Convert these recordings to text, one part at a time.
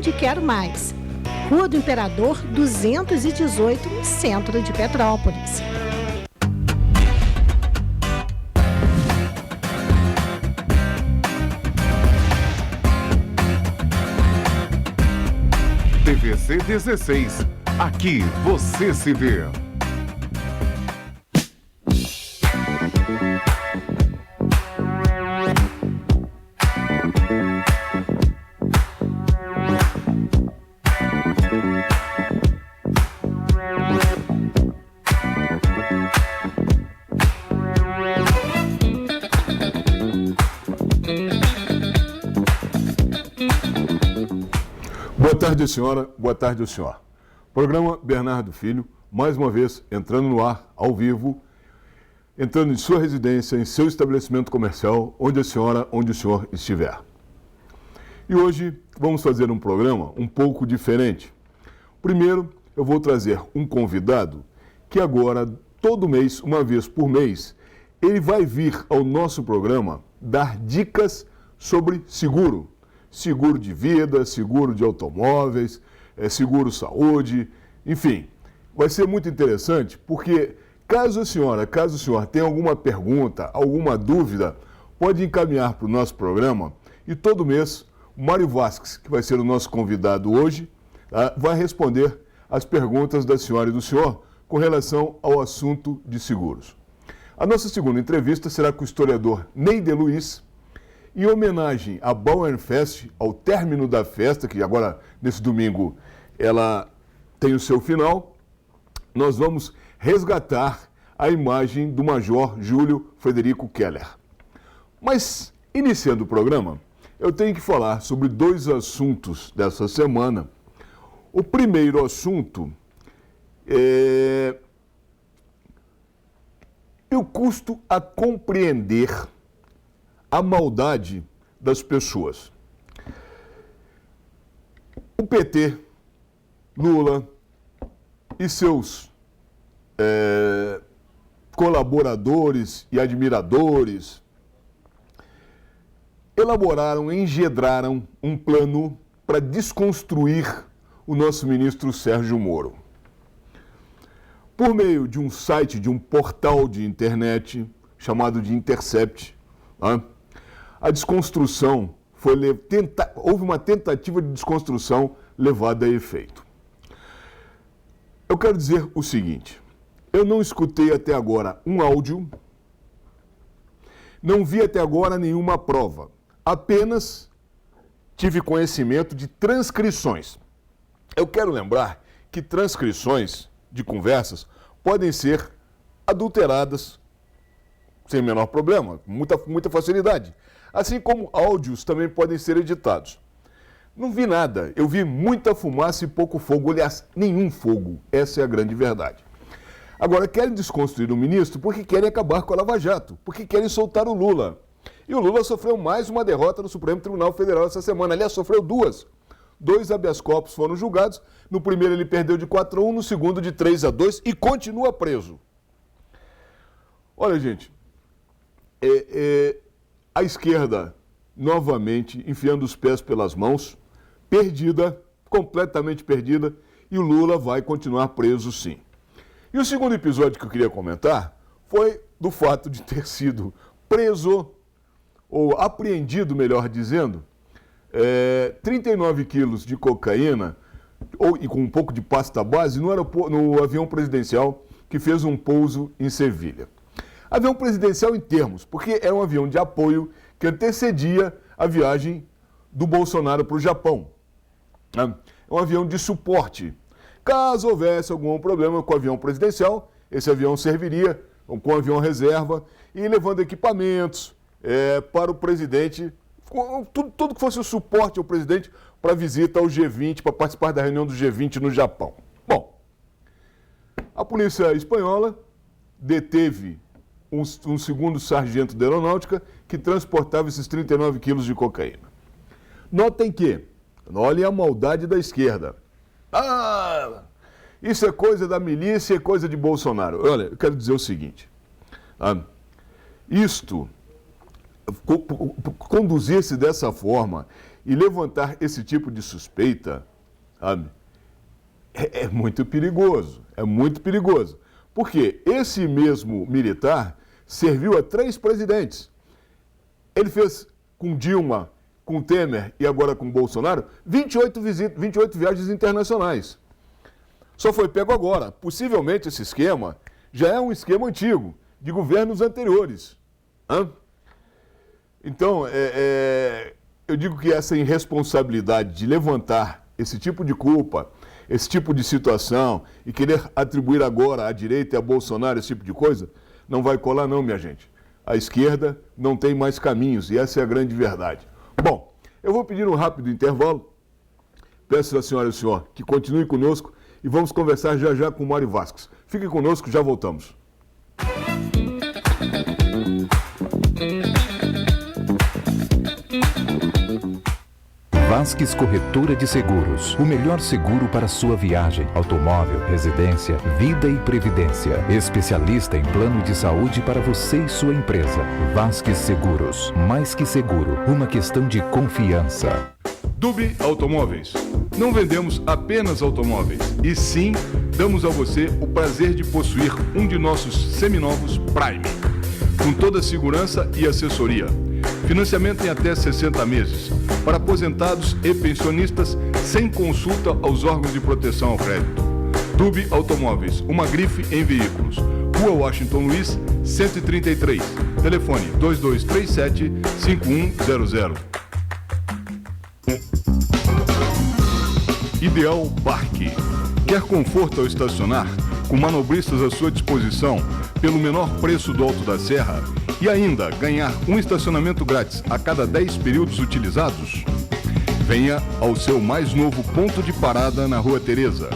de Quero Mais. Rua do Imperador 218, no centro de Petrópolis. TVC 16. Aqui você se vê. Boa tarde, senhora. Boa tarde, senhor. Programa Bernardo Filho, mais uma vez entrando no ar, ao vivo, entrando em sua residência, em seu estabelecimento comercial, onde a senhora, onde o senhor estiver. E hoje vamos fazer um programa um pouco diferente. Primeiro, eu vou trazer um convidado que agora, todo mês, uma vez por mês, ele vai vir ao nosso programa dar dicas sobre seguro. Seguro de vida, seguro de automóveis, seguro saúde, enfim. Vai ser muito interessante porque caso o senhor tenha alguma pergunta, alguma dúvida, pode encaminhar para o nosso programa e todo mês o Mário Vasques, que vai ser o nosso convidado hoje, vai responder as perguntas da senhora e do senhor com relação ao assunto de seguros. A nossa segunda entrevista será com o historiador Neide Luiz. Em homenagem à Bauernfest, ao término da festa, que agora, nesse domingo, ela tem o seu final, nós vamos resgatar a imagem do Major Júlio Frederico Keller. Mas, iniciando o programa, eu tenho que falar sobre dois assuntos dessa semana. O primeiro assunto é o custo a compreender a maldade das pessoas. O PT, Lula e seus colaboradores e admiradores elaboraram, engendraram um plano para desconstruir o nosso ministro Sérgio Moro. Por meio de um site, de um portal de internet chamado de Intercept, a desconstrução houve uma tentativa de desconstrução levada a efeito. Eu quero dizer o seguinte: eu não escutei até agora um áudio, não vi até agora nenhuma prova, apenas tive conhecimento de transcrições. Eu quero lembrar que transcrições de conversas podem ser adulteradas sem o menor problema, com muita facilidade. Assim como áudios também podem ser editados. Não vi nada, eu vi muita fumaça e pouco fogo, aliás, nenhum fogo, essa é a grande verdade. Agora, querem desconstruir o ministro porque querem acabar com a Lava Jato, porque querem soltar o Lula. E o Lula sofreu mais uma derrota no Supremo Tribunal Federal essa semana, aliás, sofreu duas. 2 habeas corpus foram julgados, no primeiro ele perdeu de 4-1, no segundo de 3-2 e continua preso. Olha, gente, a esquerda, novamente, enfiando os pés pelas mãos, perdida, completamente perdida, e o Lula vai continuar preso, sim. E o segundo episódio que eu queria comentar foi do fato de ter sido preso, ou apreendido, melhor dizendo, 39 quilos de cocaína, e com um pouco de pasta base, no avião presidencial que fez um pouso em Sevilha. Avião presidencial em termos, porque era um avião de apoio que antecedia a viagem do Bolsonaro para o Japão. É um avião de suporte. Caso houvesse algum problema com o avião presidencial, esse avião serviria com o avião reserva e levando equipamentos para o presidente, tudo que fosse o suporte ao presidente para a visita ao G20, para participar da reunião do G20 no Japão. Bom, a polícia espanhola deteve um segundo sargento da aeronáutica que transportava esses 39 quilos de cocaína. Notem que, olhem a maldade da esquerda. Isso é coisa da milícia, é coisa de Bolsonaro. Olha, eu quero dizer o seguinte. Conduzir-se dessa forma e levantar esse tipo de suspeita, sabe, é muito perigoso, é muito perigoso. Porque esse mesmo militar serviu a 3 presidentes. Ele fez com Dilma, com Temer e agora com Bolsonaro 28 viagens internacionais. Só foi pego agora. Possivelmente esse esquema já é um esquema antigo, de governos anteriores. Então, eu digo que essa irresponsabilidade de levantar esse tipo de culpa, esse tipo de situação e querer atribuir agora à direita e a Bolsonaro esse tipo de coisa, não vai colar não, minha gente. A esquerda não tem mais caminhos e essa é a grande verdade. Bom, eu vou pedir um rápido intervalo. Peço à senhora e ao senhor que continue conosco e vamos conversar já já com o Mário Vasques. Fiquem conosco, já voltamos. Vasques Corretora de Seguros. O melhor seguro para sua viagem, automóvel, residência, vida e previdência. Especialista em plano de saúde para você e sua empresa. Vasques Seguros. Mais que seguro, uma questão de confiança. Dubi Automóveis. Não vendemos apenas automóveis, e sim damos a você o prazer de possuir um de nossos seminovos Prime, com toda a segurança e assessoria. Financiamento em até 60 meses, para aposentados e pensionistas, sem consulta aos órgãos de proteção ao crédito. Dubi Automóveis, uma grife em veículos. Rua Washington Luiz, 133. Telefone 2237-5100. Ideal Parque. Quer conforto ao estacionar? Com manobristas à sua disposição, pelo menor preço do Alto da Serra? E ainda ganhar um estacionamento grátis a cada 10 períodos utilizados? Venha ao seu mais novo ponto de parada na Rua Teresa.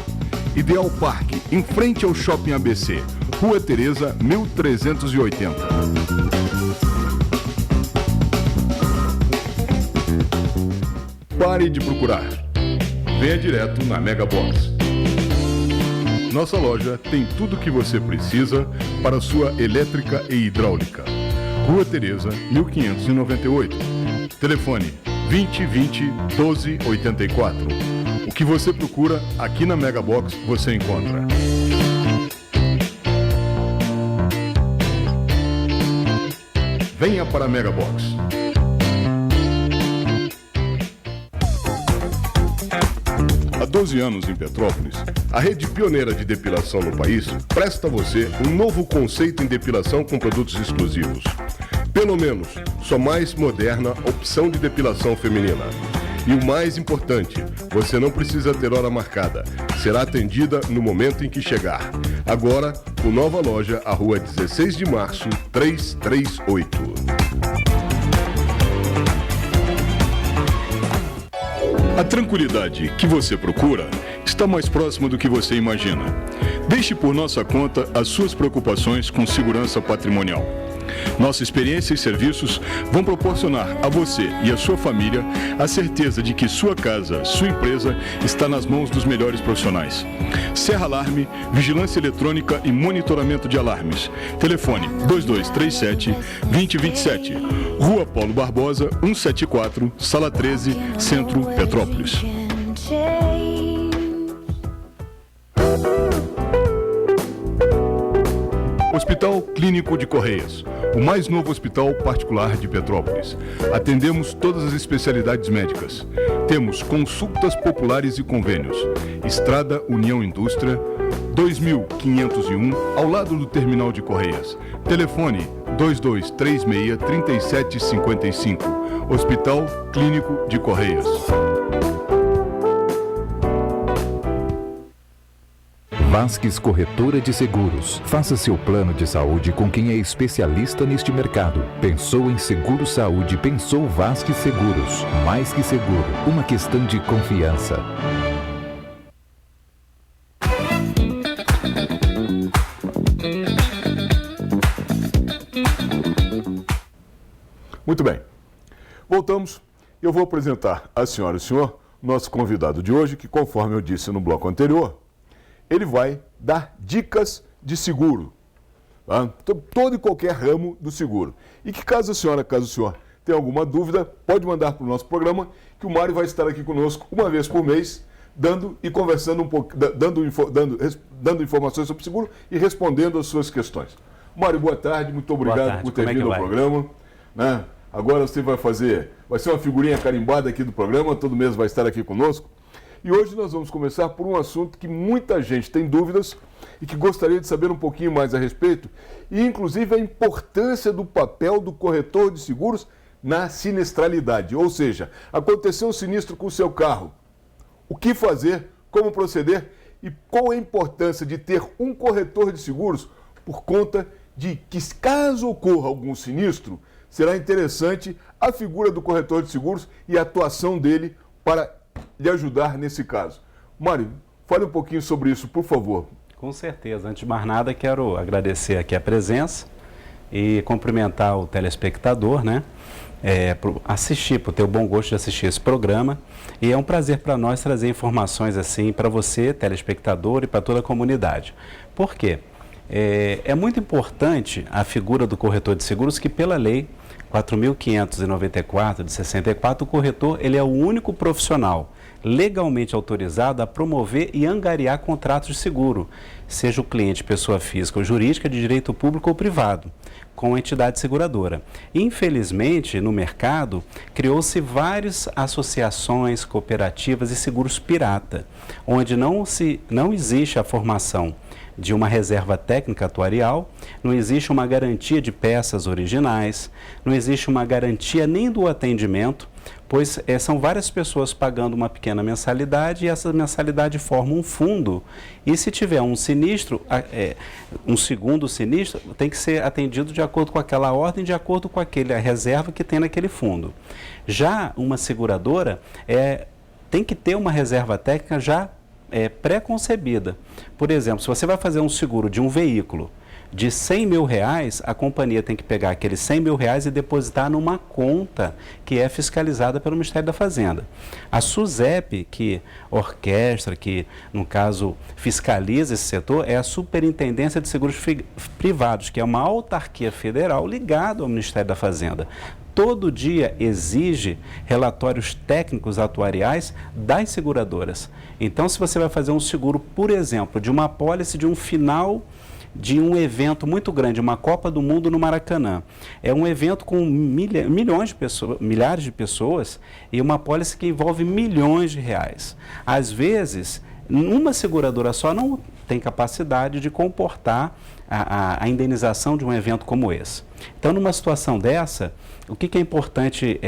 Ideal Parque, em frente ao Shopping ABC. Rua Teresa, 1380. Pare de procurar. Venha direto na Mega Box. Nossa loja tem tudo o que você precisa para sua elétrica e hidráulica. Rua Teresa, 1598. Telefone 2020-1284. O que você procura aqui na Mega Box você encontra. Venha para a Mega Box. Há 12 anos em Petrópolis, a rede pioneira de depilação no país presta a você um novo conceito em depilação com produtos exclusivos. Pelo menos, sua mais moderna opção de depilação feminina. E o mais importante, você não precisa ter hora marcada. Será atendida no momento em que chegar. Agora, com nova loja, à Rua 16 de Março, 338. A tranquilidade que você procura está mais próxima do que você imagina. Deixe por nossa conta as suas preocupações com segurança patrimonial. Nossa experiência e serviços vão proporcionar a você e a sua família a certeza de que sua casa, sua empresa está nas mãos dos melhores profissionais. Serra Alarme, vigilância eletrônica e monitoramento de alarmes. Telefone 2237-2027. Rua Paulo Barbosa, 174, Sala 13, Centro, Petrópolis. Hospital Clínico de Correias, o mais novo hospital particular de Petrópolis. Atendemos todas as especialidades médicas. Temos consultas populares e convênios. Estrada União Indústria, 2501, ao lado do Terminal de Correias. Telefone 2236-3755. Hospital Clínico de Correias. Vasques Corretora de Seguros. Faça seu plano de saúde com quem é especialista neste mercado. Pensou em seguro saúde, pensou Vasques Seguros. Mais que seguro, uma questão de confiança. Muito bem. Voltamos. Eu vou apresentar à senhora e ao senhor nosso convidado de hoje, que, conforme eu disse no bloco anterior, ele vai dar dicas de seguro, tá? Todo e qualquer ramo do seguro. E que caso o senhor tenha alguma dúvida, pode mandar para o nosso programa, que o Mário vai estar aqui conosco uma vez por mês, dando e conversando um pouco, dando informações sobre o seguro e respondendo as suas questões. Mário, boa tarde, muito obrigado por ter vindo ao programa. Né? Agora você vai ser uma figurinha carimbada aqui do programa, todo mês vai estar aqui conosco. E hoje nós vamos começar por um assunto que muita gente tem dúvidas e que gostaria de saber um pouquinho mais a respeito, e inclusive a importância do papel do corretor de seguros na sinistralidade. Ou seja, aconteceu um sinistro com o seu carro. O que fazer, como proceder e qual a importância de ter um corretor de seguros por conta de que, caso ocorra algum sinistro, será interessante a figura do corretor de seguros e a atuação dele para lhe ajudar nesse caso. Mário, fale um pouquinho sobre isso, por favor. Com certeza. Antes de mais nada, quero agradecer aqui a presença e cumprimentar o telespectador, né? Por ter o bom gosto de assistir esse programa. E é um prazer para nós trazer informações assim para você, telespectador, e para toda a comunidade. Por quê? É muito importante a figura do corretor de seguros, que pela lei 4.594 de 64, o corretor ele é o único profissional legalmente autorizado a promover e angariar contratos de seguro, seja o cliente pessoa física ou jurídica de direito público ou privado, com a entidade seguradora. Infelizmente, no mercado, criou-se várias associações, cooperativas e seguros pirata, onde não existe a formação de uma reserva técnica atuarial, não existe uma garantia de peças originais, não existe uma garantia nem do atendimento, pois são várias pessoas pagando uma pequena mensalidade e essa mensalidade forma um fundo. E se tiver um sinistro, um segundo sinistro, tem que ser atendido de acordo com aquela ordem, de acordo com a reserva que tem naquele fundo. Já uma seguradora tem que ter uma reserva técnica já pré-concebida. Por exemplo, se você vai fazer um seguro de um veículo de R$100 mil, a companhia tem que pegar aqueles R$100 mil e depositar numa conta que é fiscalizada pelo Ministério da Fazenda. A SUSEP, que orquestra, que no caso fiscaliza esse setor, é a Superintendência de Seguros Privados, que é uma autarquia federal ligada ao Ministério da Fazenda. Todo dia exige relatórios técnicos atuariais das seguradoras. Então, se você vai fazer um seguro, por exemplo, de uma apólice de um final de um evento muito grande, uma Copa do Mundo no Maracanã, é um evento com milhões de pessoas, milhares de pessoas, e uma apólice que envolve milhões de reais. Às vezes, uma seguradora só não tem capacidade de comportar a indenização de um evento como esse. Então, numa situação dessa, o que é importante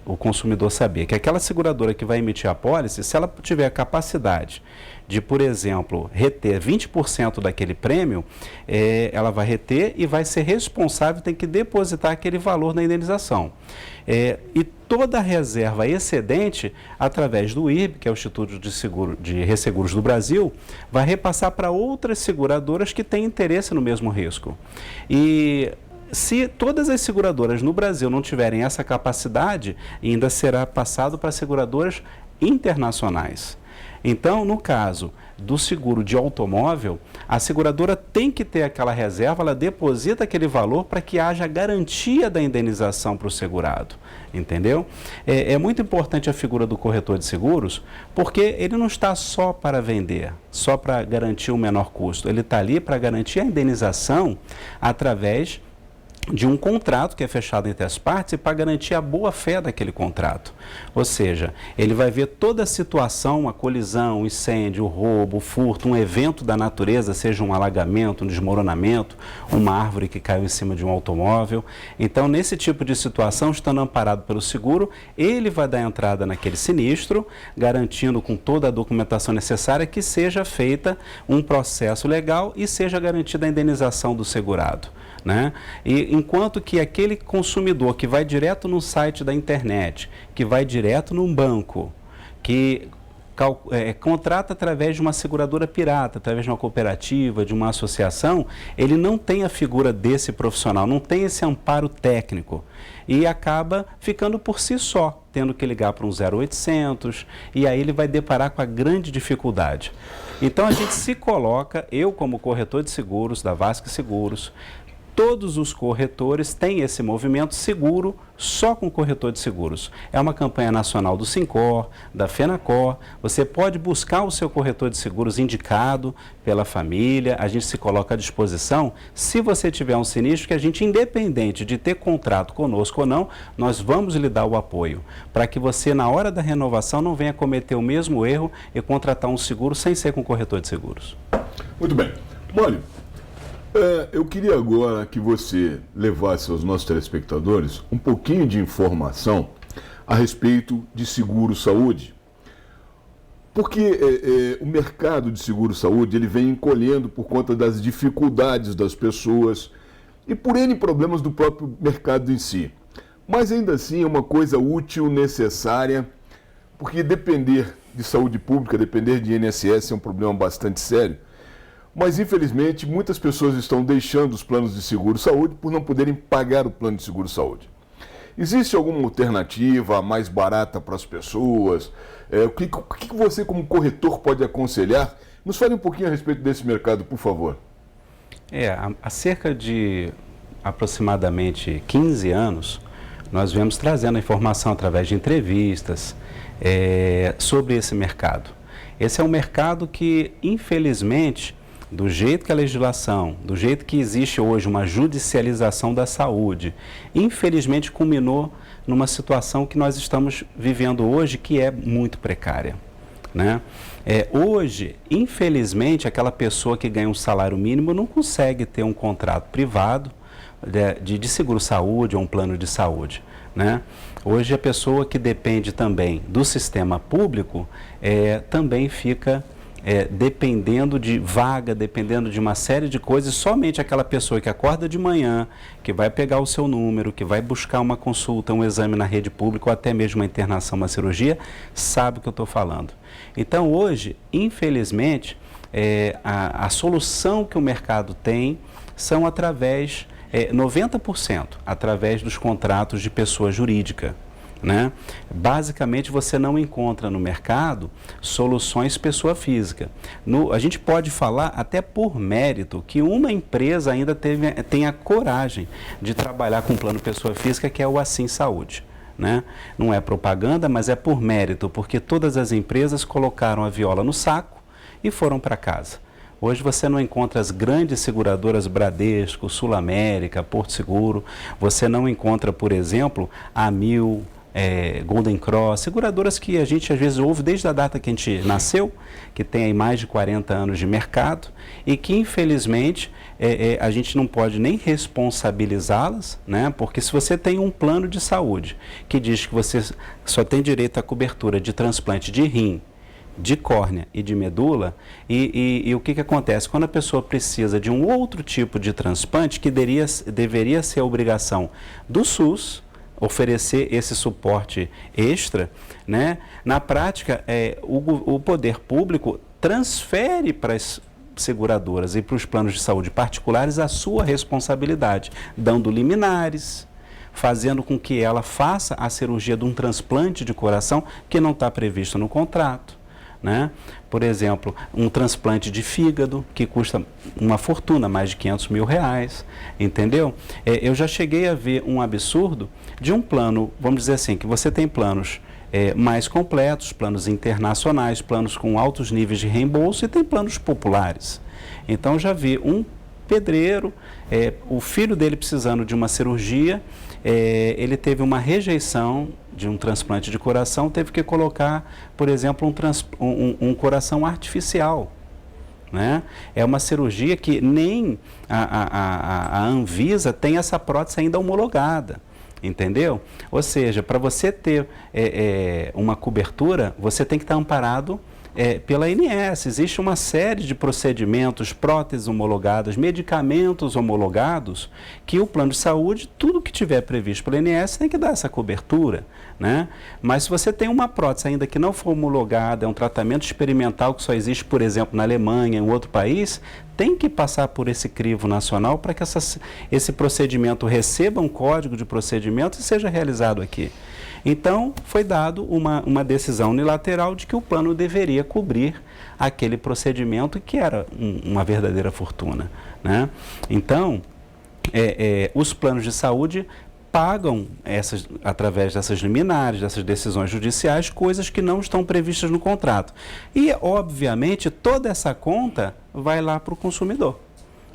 o consumidor saber? Que aquela seguradora que vai emitir a apólice, se ela tiver a capacidade de, por exemplo, reter 20% daquele prêmio, ela vai reter e vai ser responsável, tem que depositar aquele valor na indenização. E toda a reserva excedente, através do IRB, que é o Instituto de Resseguros do Brasil, vai repassar para outras seguradoras que têm interesse no mesmo risco. E se todas as seguradoras no Brasil não tiverem essa capacidade, ainda será passado para seguradoras internacionais. Então, no caso do seguro de automóvel, a seguradora tem que ter aquela reserva, ela deposita aquele valor para que haja garantia da indenização para o segurado, entendeu? É muito importante a figura do corretor de seguros, porque ele não está só para vender, só para garantir um menor custo, ele está ali para garantir a indenização através de um contrato que é fechado entre as partes e para garantir a boa-fé daquele contrato. Ou seja, ele vai ver toda a situação, uma colisão, um incêndio, um roubo, um furto, um evento da natureza, seja um alagamento, um desmoronamento, uma árvore que caiu em cima de um automóvel. Então, nesse tipo de situação, estando amparado pelo seguro, ele vai dar entrada naquele sinistro, garantindo com toda a documentação necessária que seja feita um processo legal e seja garantida a indenização do segurado, né? E enquanto que aquele consumidor que vai direto no site da internet, que vai direto num banco, que contrata através de uma seguradora pirata, através de uma cooperativa, de uma associação, ele não tem a figura desse profissional, não tem esse amparo técnico e acaba ficando por si só, tendo que ligar para um 0800 e aí ele vai deparar com a grande dificuldade. Então a gente se coloca, eu como corretor de seguros, da Vasque Seguros, Todos os corretores têm esse movimento seguro só com corretor de seguros. É uma campanha nacional do Sincor, da Fenacor. Você pode buscar o seu corretor de seguros indicado pela família. A gente se coloca à disposição. Se você tiver um sinistro, que a gente, independente de ter contrato conosco ou não, nós vamos lhe dar o apoio. Para que você, na hora da renovação, não venha cometer o mesmo erro e contratar um seguro sem ser com corretor de seguros. Muito bem. Mônio, eu queria agora que você levasse aos nossos telespectadores um pouquinho de informação a respeito de seguro-saúde. Porque o mercado de seguro-saúde ele vem encolhendo por conta das dificuldades das pessoas e por N problemas do próprio mercado em si. Mas ainda assim é uma coisa útil, necessária, porque depender de saúde pública, depender de INSS é um problema bastante sério. Mas, infelizmente, muitas pessoas estão deixando os planos de seguro-saúde por não poderem pagar o plano de seguro-saúde. Existe alguma alternativa mais barata para as pessoas? O que você, como corretor, pode aconselhar? Nos fale um pouquinho a respeito desse mercado, por favor. Há cerca de aproximadamente 15 anos, nós viemos trazendo a informação através de entrevistas sobre esse mercado. Esse é um mercado que, infelizmente, do jeito que a legislação, do jeito que existe hoje uma judicialização da saúde, infelizmente culminou numa situação que nós estamos vivendo hoje que é muito precária, né? Hoje, infelizmente, aquela pessoa que ganha um salário mínimo não consegue ter um contrato privado de seguro-saúde ou um plano de saúde, né? Hoje a pessoa que depende também do sistema público também fica dependendo de vaga, dependendo de uma série de coisas. Somente aquela pessoa que acorda de manhã, que vai pegar o seu número, que vai buscar uma consulta, um exame na rede pública ou até mesmo uma internação, uma cirurgia, sabe o que eu estou falando. Então hoje, infelizmente, a solução que o mercado tem são através, 90%, através dos contratos de pessoa jurídica, né? Basicamente, você não encontra no mercado soluções pessoa física. A gente pode falar até por mérito que uma empresa ainda tem a coragem de trabalhar com plano pessoa física, que é o Assim Saúde, né? Não é propaganda, mas é por mérito, porque todas as empresas colocaram a viola no saco e foram para casa. Hoje você não encontra as grandes seguradoras Bradesco, Sul América, Porto Seguro. Você não encontra, por exemplo, a Amil, Golden Cross, seguradoras que a gente às vezes ouve desde a data que a gente nasceu, que tem aí mais de 40 anos de mercado e que infelizmente a gente não pode nem responsabilizá-las, né? Porque se você tem um plano de saúde que diz que você só tem direito à cobertura de transplante de rim, de córnea e de medula, e o que acontece? Quando a pessoa precisa de um outro tipo de transplante, que deveria ser a obrigação do SUS, oferecer esse suporte extra, né? Na prática, o poder público transfere para as seguradoras e para os planos de saúde particulares a sua responsabilidade, dando liminares, fazendo com que ela faça a cirurgia de um transplante de coração que não está previsto no contrato, né? Por exemplo, um transplante de fígado que custa uma fortuna, mais de R$500 mil, entendeu? Eu já cheguei a ver um absurdo de um plano, vamos dizer assim, que você tem planos mais completos, planos internacionais, planos com altos níveis de reembolso e tem planos populares. Então já vi um pedreiro, o filho dele precisando de uma cirurgia, ele teve uma rejeição de um transplante de coração, teve que colocar, por exemplo, um coração artificial, né? É uma cirurgia que nem a Anvisa tem essa prótese ainda homologada, entendeu? Ou seja, para você ter uma cobertura, você tem que estar amparado pela ANS. Existe uma série de procedimentos, próteses homologadas, medicamentos homologados, que o plano de saúde, tudo que tiver previsto pela ANS, tem que dar essa cobertura, né? Mas se você tem uma prótese ainda que não for homologada, é um tratamento experimental que só existe, por exemplo, na Alemanha, em outro país, tem que passar por esse crivo nacional para que esse procedimento receba um código de procedimento e seja realizado aqui. Então, foi dado uma decisão unilateral de que o plano deveria cobrir aquele procedimento que era uma verdadeira fortuna, né? Então, os planos de saúde pagam, através dessas liminares, dessas decisões judiciais, coisas que não estão previstas no contrato. E, obviamente, toda essa conta vai lá para o consumidor.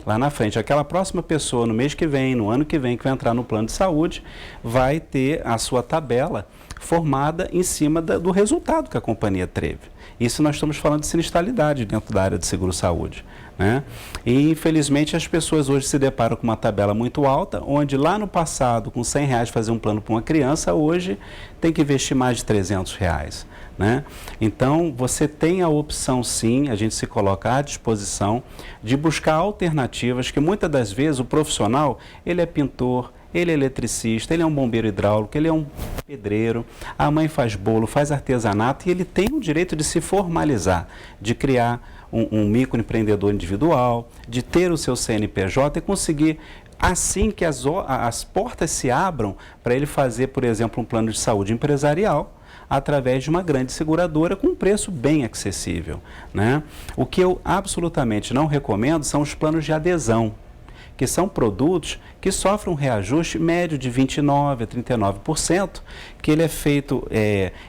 Lá na frente, aquela próxima pessoa, no mês que vem, no ano que vem, que vai entrar no plano de saúde, vai ter a sua tabela formada em cima do resultado que a companhia teve. Isso nós estamos falando de sinistralidade dentro da área de seguro-saúde, né? E, infelizmente, as pessoas hoje se deparam com uma tabela muito alta, onde lá no passado, com R$100 fazer um plano para uma criança, hoje tem que investir mais de R$300. Né? Então, você tem a opção, sim, a gente se coloca à disposição de buscar alternativas que muitas das vezes o profissional, ele é pintor, ele é eletricista, ele é um bombeiro hidráulico, ele é um pedreiro, a mãe faz bolo, faz artesanato e ele tem o direito de se formalizar, de criar um microempreendedor individual, de ter o seu CNPJ e conseguir, assim que as portas se abram para ele fazer, por exemplo, um plano de saúde empresarial, através de uma grande seguradora com um preço bem acessível, né? O que eu absolutamente não recomendo são os planos de adesão, que são produtos que sofrem um reajuste médio de 29% a 39%, que ele é feito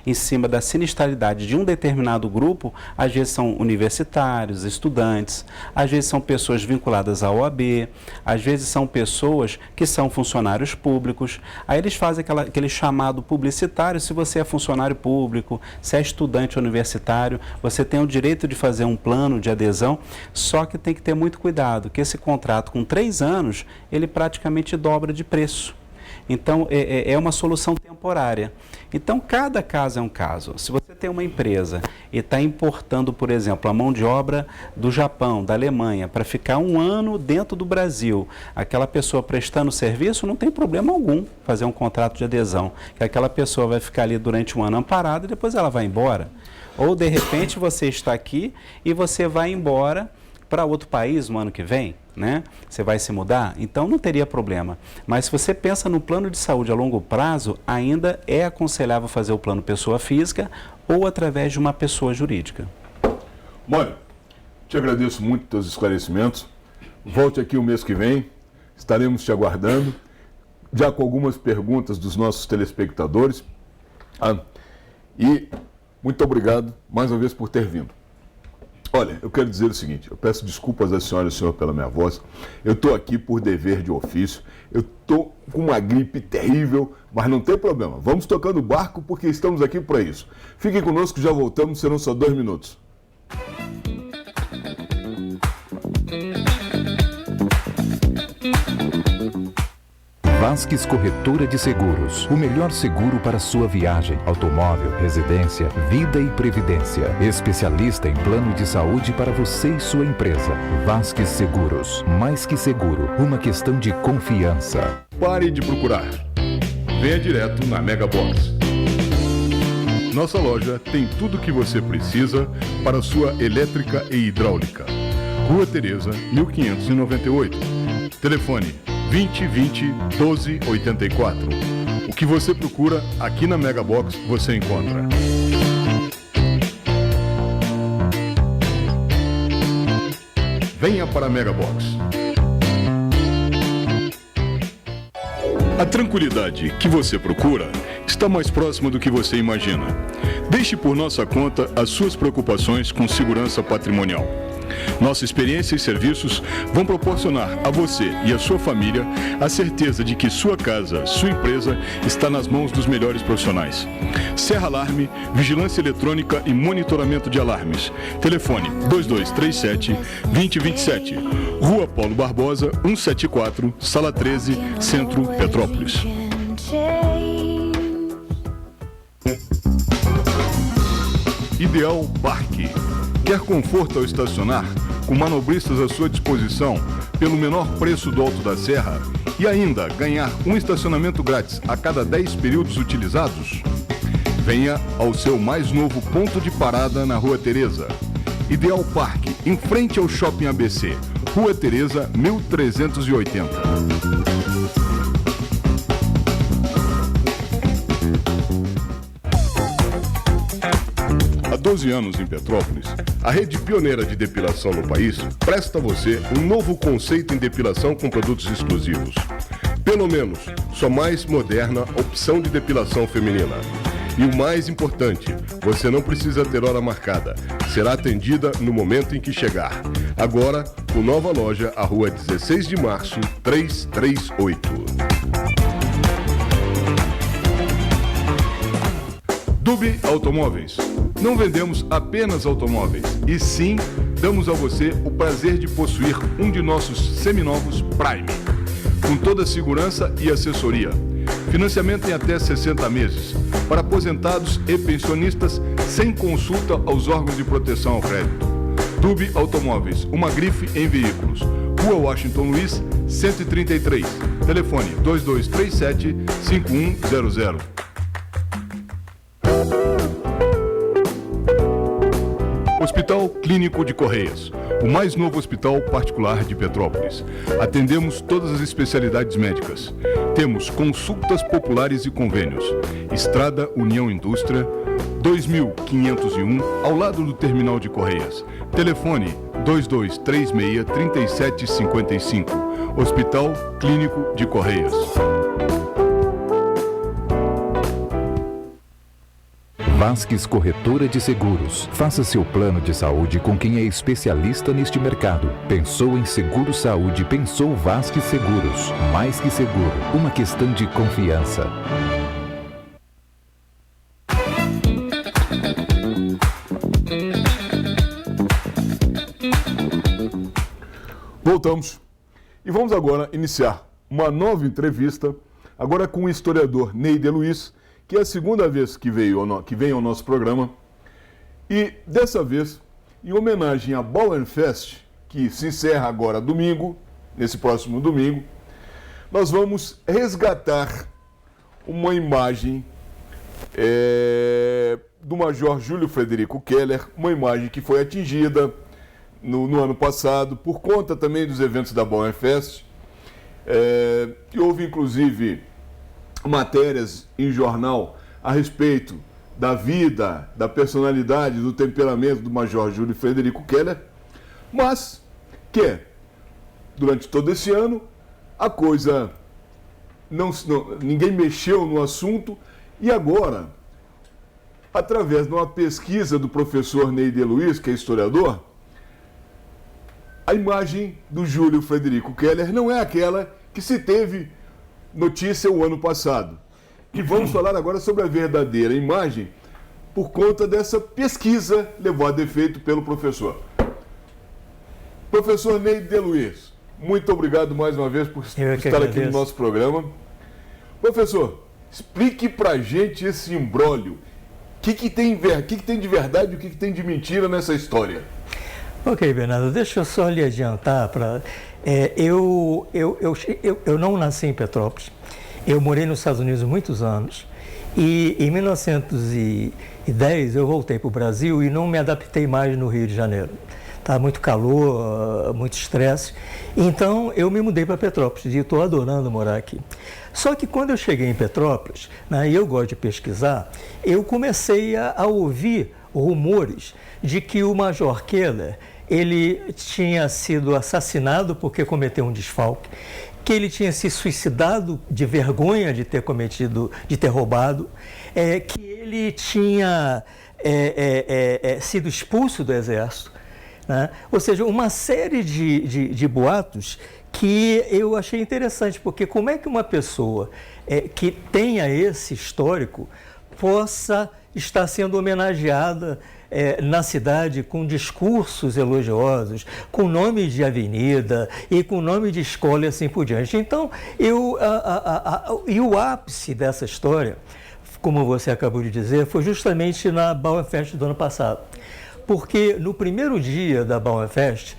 em cima da sinistralidade de um determinado grupo, às vezes são universitários, estudantes, às vezes são pessoas vinculadas à OAB, às vezes são pessoas que são funcionários públicos, aí eles fazem aquele chamado publicitário, se você é funcionário público, se é estudante universitário, você tem o direito de fazer um plano de adesão, só que tem que ter muito cuidado, que esse contrato com 3 anos, ele praticamente dobra de preço. Então, é uma solução temporária. Então, cada caso é um caso. Se você tem uma empresa e está importando, por exemplo, a mão de obra do Japão, da Alemanha, para ficar 1 ano dentro do Brasil, aquela pessoa prestando serviço, não tem problema algum fazer um contrato de adesão, que aquela pessoa vai ficar ali durante 1 ano amparada e depois ela vai embora. Ou, de repente, você está aqui e você vai embora para outro país no ano que vem, né? Você vai se mudar? Então não teria problema. Mas se você pensa no plano de saúde a longo prazo, ainda é aconselhável fazer o plano pessoa física ou através de uma pessoa jurídica. Mônica, te agradeço muito pelos esclarecimentos. Volte aqui o mês que vem, estaremos te aguardando, já com algumas perguntas dos nossos telespectadores. E muito obrigado mais uma vez por ter vindo. Olha, eu quero dizer o seguinte, eu peço desculpas à senhora e ao senhor pela minha voz, eu estou aqui por dever de ofício, eu estou com uma gripe terrível, mas não tem problema, vamos tocando o barco porque estamos aqui para isso. Fiquem conosco, já voltamos, serão só 2 minutos. Vasques Corretora de Seguros. O melhor seguro para sua viagem, automóvel, residência, vida e previdência. Especialista em plano de saúde para você e sua empresa. Vasques Seguros. Mais que seguro, uma questão de confiança. Pare de procurar. Venha direto na Megabox. Nossa loja tem tudo o que você precisa para sua elétrica e hidráulica. Rua Tereza, 1598. Telefone 2020-1284. O que você procura aqui na Megabox você encontra. Venha para a Megabox. A tranquilidade que você procura está mais próxima do que você imagina. Deixe por nossa conta as suas preocupações com segurança patrimonial. Nossa experiência e serviços vão proporcionar a você e a sua família a certeza de que sua casa, sua empresa está nas mãos dos melhores profissionais. Serra Alarme, vigilância eletrônica e monitoramento de alarmes. Telefone 2237-2027. Rua Paulo Barbosa, 174, Sala 13, Centro, Petrópolis. Ideal Parque. Quer conforto ao estacionar? Com manobristas à sua disposição, pelo menor preço do Alto da Serra? E ainda ganhar um estacionamento grátis a cada 10 períodos utilizados? Venha ao seu mais novo ponto de parada na Rua Tereza. Ideal Parque, em frente ao Shopping ABC. Rua Tereza, 1380. Há 12 anos em Petrópolis, a rede pioneira de depilação no país presta a você um novo conceito em depilação com produtos exclusivos. Pelo menos, sua mais moderna opção de depilação feminina. E o mais importante, você não precisa ter hora marcada. Será atendida no momento em que chegar. Agora, com nova loja, à Rua 16 de Março, 338. Dubi Automóveis. Não vendemos apenas automóveis, e sim damos a você o prazer de possuir um de nossos seminovos Prime, com toda a segurança e assessoria. Financiamento em até 60 meses, para aposentados e pensionistas, sem consulta aos órgãos de proteção ao crédito. Dubi Automóveis, uma grife em veículos. Rua Washington Luiz, 133. Telefone 2237-5100. Hospital Clínico de Correias, o mais novo hospital particular de Petrópolis. Atendemos todas as especialidades médicas. Temos consultas populares e convênios. Estrada União Indústria, 2501, ao lado do Terminal de Correias. Telefone 2236-3755. Hospital Clínico de Correias. Vasques Corretora de Seguros. Faça seu plano de saúde com quem é especialista neste mercado. Pensou em seguro saúde, pensou Vasques Seguros. Mais que seguro, uma questão de confiança. Voltamos e vamos agora iniciar uma nova entrevista, agora com o historiador Ney de Luiz, que é a segunda vez que vem ao nosso programa, e dessa vez, em homenagem à Bauernfest, que se encerra agora domingo, nesse próximo domingo, nós vamos resgatar uma imagem do Major Júlio Frederico Keller, uma imagem que foi atingida no ano passado, por conta também dos eventos da Bauernfest, que houve inclusive matérias em jornal a respeito da vida, da personalidade, do temperamento do Major Júlio Frederico Keller, mas que durante todo esse ano a coisa ninguém mexeu no assunto, e agora, através de uma pesquisa do professor Ney de Luiz, que é historiador, a imagem do Júlio Frederico Keller não é aquela que se teve notícia o ano passado. E vamos falar agora sobre a verdadeira imagem por conta dessa pesquisa levada a efeito pelo professor. Professor Ney de Luiz, muito obrigado mais uma vez por estar aqui no nosso programa. Professor, explique pra gente esse imbróglio. O que tem de verdade e o que tem de mentira nessa história? Ok, Bernardo, deixa eu só lhe adiantar. Eu não nasci em Petrópolis, eu morei nos Estados Unidos muitos anos, e em 1910 eu voltei para o Brasil e não me adaptei mais no Rio de Janeiro. Estava muito calor, muito estresse, então eu me mudei para Petrópolis e estou adorando morar aqui. Só que quando eu cheguei em Petrópolis, né, e eu gosto de pesquisar, eu comecei a ouvir rumores de que o Major Keller, ele tinha sido assassinado porque cometeu um desfalque, que ele tinha se suicidado de vergonha de ter roubado, que ele tinha sido expulso do Exército, né? Ou seja, uma série de boatos que eu achei interessante, porque como é que uma pessoa que tenha esse histórico possa estar sendo homenageada na cidade com discursos elogiosos, com nome de avenida e com nome de escola e assim por diante. Então, e o ápice dessa história, como você acabou de dizer, foi justamente na Bauernfest do ano passado. Porque no primeiro dia da Bauernfest,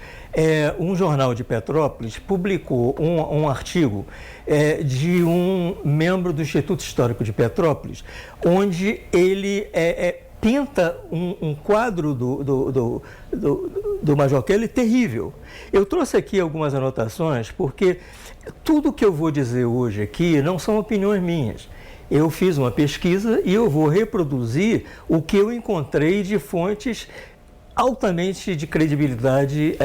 um jornal de Petrópolis publicou um artigo de um membro do Instituto Histórico de Petrópolis, onde ele pinta um quadro do Major Keller terrível. Eu trouxe aqui algumas anotações, porque tudo que eu vou dizer hoje aqui não são opiniões minhas. eu fiz uma pesquisa e eu vou reproduzir o que eu encontrei de fontes altamente de credibilidade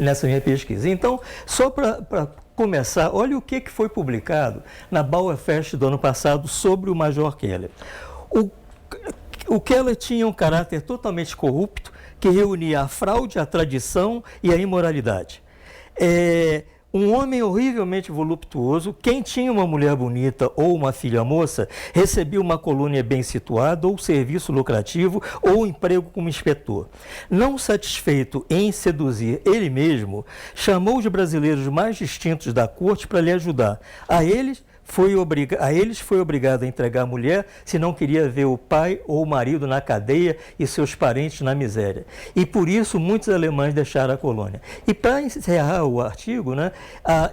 nessa minha pesquisa. Então, só para começar, olha o que foi publicado na Bauerfest do ano passado sobre o Major Keller. O Keller tinha um caráter totalmente corrupto, que reunia a fraude, a tradição e a imoralidade. Um homem horrivelmente voluptuoso, quem tinha uma mulher bonita ou uma filha moça, recebia uma colônia bem situada, ou serviço lucrativo, ou emprego como inspetor. Não satisfeito em seduzir ele mesmo, chamou os brasileiros mais distintos da corte para lhe ajudar. A eles foi obrigado a entregar a mulher se não queria ver o pai ou o marido na cadeia e seus parentes na miséria. E por isso muitos alemães deixaram a colônia. E para encerrar o artigo, né,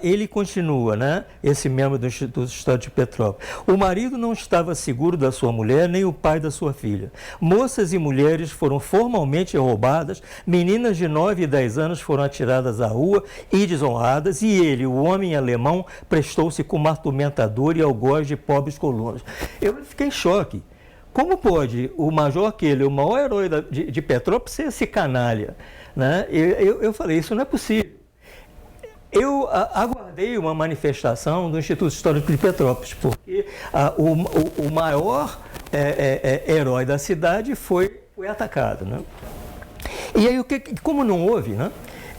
ele continua, né, esse membro do Instituto Histórico de Petrópolis. O marido não estava seguro da sua mulher, nem o pai da sua filha. Moças e mulheres foram formalmente roubadas, meninas de 9 e 10 anos foram atiradas à rua e desonradas, e ele, o homem alemão, prestou-se como atormentador e algoz de pobres colonos. Eu fiquei em choque. Como pode o Major Keller, o maior herói de Petrópolis, ser esse canalha? Né? Eu falei, isso não é possível. Eu aguardei uma manifestação do Instituto Histórico de Petrópolis, porque o maior herói da cidade foi atacado. Né? E aí, como não houve, né?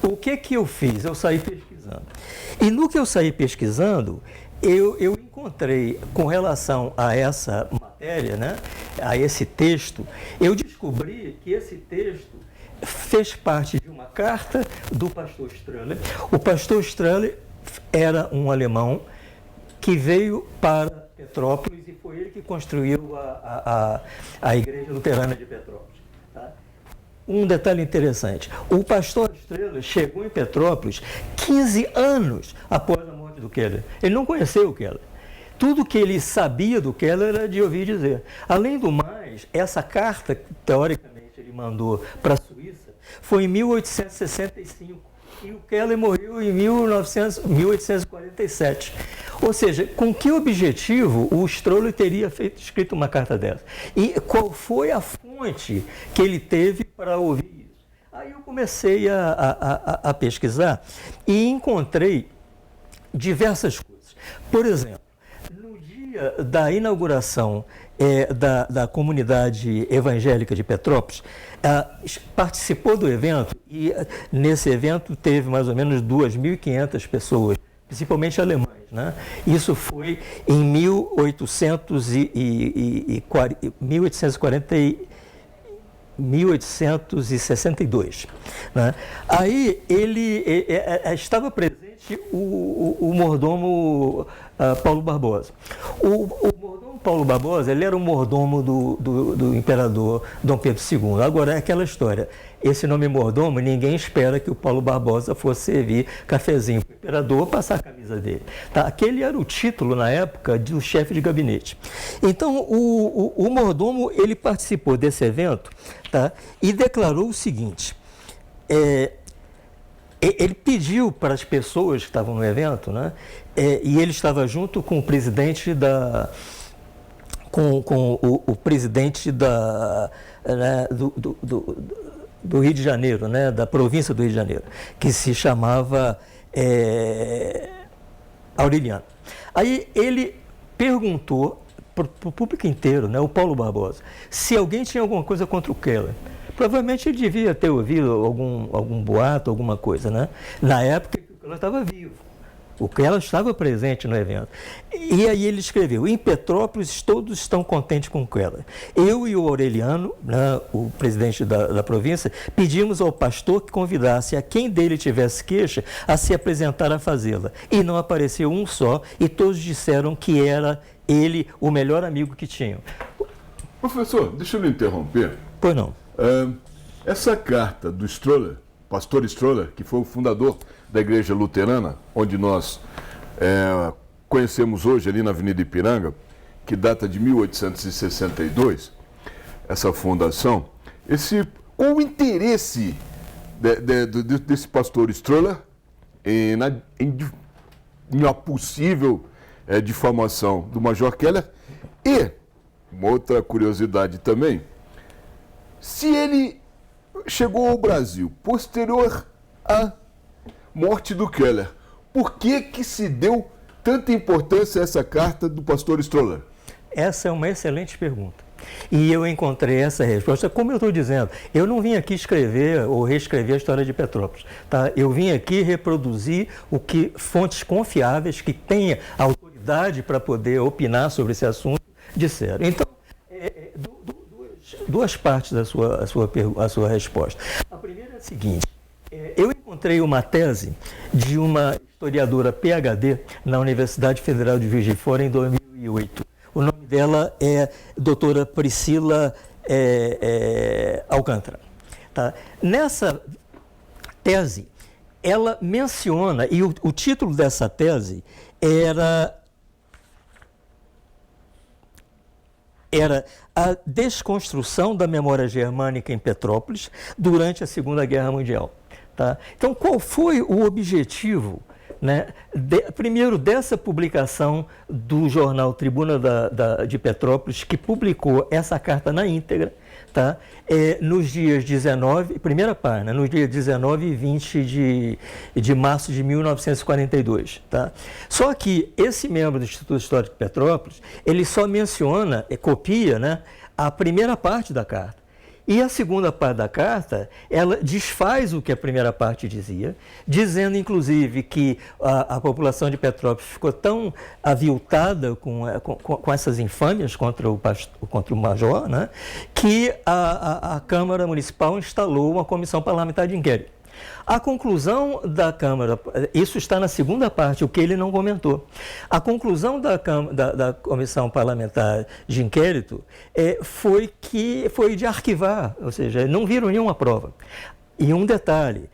O que eu fiz? Eu saí pesquisando. E no que eu saí pesquisando, eu encontrei, com relação a essa matéria, né, a esse texto, eu descobri que esse texto fez parte de uma carta do pastor Strahler. O pastor Strahler era um alemão que veio para Petrópolis e foi ele que construiu a Igreja Luterana de Petrópolis. Tá? Um detalhe interessante, o pastor Strahler chegou em Petrópolis 15 anos após a morte do Keller. Ele não conheceu o Keller. Tudo que ele sabia do Keller era de ouvir dizer. Além do mais, essa carta, que teoricamente ele mandou para a Suíça, foi em 1865. E o Keller morreu em 1847. Ou seja, com que objetivo o Strahler teria escrito uma carta dessa? E qual foi a fonte que ele teve para ouvir isso? Aí eu comecei a pesquisar e encontrei diversas coisas. Por exemplo, no dia da inauguração da comunidade evangélica de Petrópolis, participou do evento e nesse evento teve mais ou menos 2.500 pessoas, principalmente alemães. Né? Isso foi em 1862. Né? Aí estava presente o mordomo Paulo Barbosa. O mordomo Paulo Barbosa, ele era o mordomo do imperador Dom Pedro II. Agora, é aquela história, esse nome mordomo, ninguém espera que o Paulo Barbosa fosse servir cafezinho para o imperador, passar a camisa dele. Tá? Aquele era o título, na época, do chefe de gabinete. Então, o mordomo, ele participou desse evento, tá? E declarou o seguinte, ele pediu para as pessoas que estavam no evento, né? E ele estava junto com o presidente o presidente né, do Rio de Janeiro, né, da província do Rio de Janeiro, que se chamava Aureliano. Aí ele perguntou para o público inteiro, né, o Paulo Barbosa, se alguém tinha alguma coisa contra o Keller. Provavelmente ele devia ter ouvido algum boato, alguma coisa, né? Na época que o Keller estava vivo. O Keller estava presente no evento. E aí ele escreveu, em Petrópolis todos estão contentes com o Keller. Eu e o Aureliano, né, o presidente da província, pedimos ao pastor que convidasse a quem dele tivesse queixa a se apresentar a fazê-la. E não apareceu um só, e todos disseram que era ele o melhor amigo que tinham. Professor, deixa eu lhe interromper. Pois não. Essa carta do Strahler, pastor Strahler, que foi o fundador da Igreja Luterana, onde nós conhecemos hoje, ali na Avenida Ipiranga, que data de 1862, essa fundação, qual o interesse desse pastor Strahler em uma possível difamação do Major Keller E, uma outra curiosidade também, se ele chegou ao Brasil posterior à morte do Keller, por que se deu tanta importância a essa carta do pastor Stroller? Essa é uma excelente pergunta. E eu encontrei essa resposta. Como eu estou dizendo, eu não vim aqui escrever ou reescrever a história de Petrópolis. Tá? Eu vim aqui reproduzir o que fontes confiáveis, que tenha autoridade para poder opinar sobre esse assunto, disseram. Então, duas partes da sua resposta. A primeira é a seguinte. Eu encontrei uma tese de uma historiadora PhD na Universidade Federal de Juiz de Fora em 2008. O nome dela é doutora Priscila Alcântara. Tá? Nessa tese, ela menciona, e o título dessa tese era a desconstrução da memória germânica em Petrópolis durante a Segunda Guerra Mundial. Tá? Então, qual foi o objetivo, né, primeiro, dessa publicação do jornal Tribuna de Petrópolis, que publicou essa carta na íntegra, tá, nos dias 19, primeira página, nos dias 19 e 20 de março de 1942. Tá? Só que esse membro do Instituto Histórico de Petrópolis, ele só menciona, copia, né, a primeira parte da carta. E a segunda parte da carta, ela desfaz o que a primeira parte dizia, dizendo, inclusive, que a população de Petrópolis ficou tão aviltada com essas infâmias contra o major, né, que a Câmara Municipal instalou uma comissão parlamentar de inquérito. A conclusão da Câmara, isso está na segunda parte, o que ele não comentou. A conclusão da Comissão Parlamentar de Inquérito foi de arquivar, ou seja, não viram nenhuma prova. E um detalhe,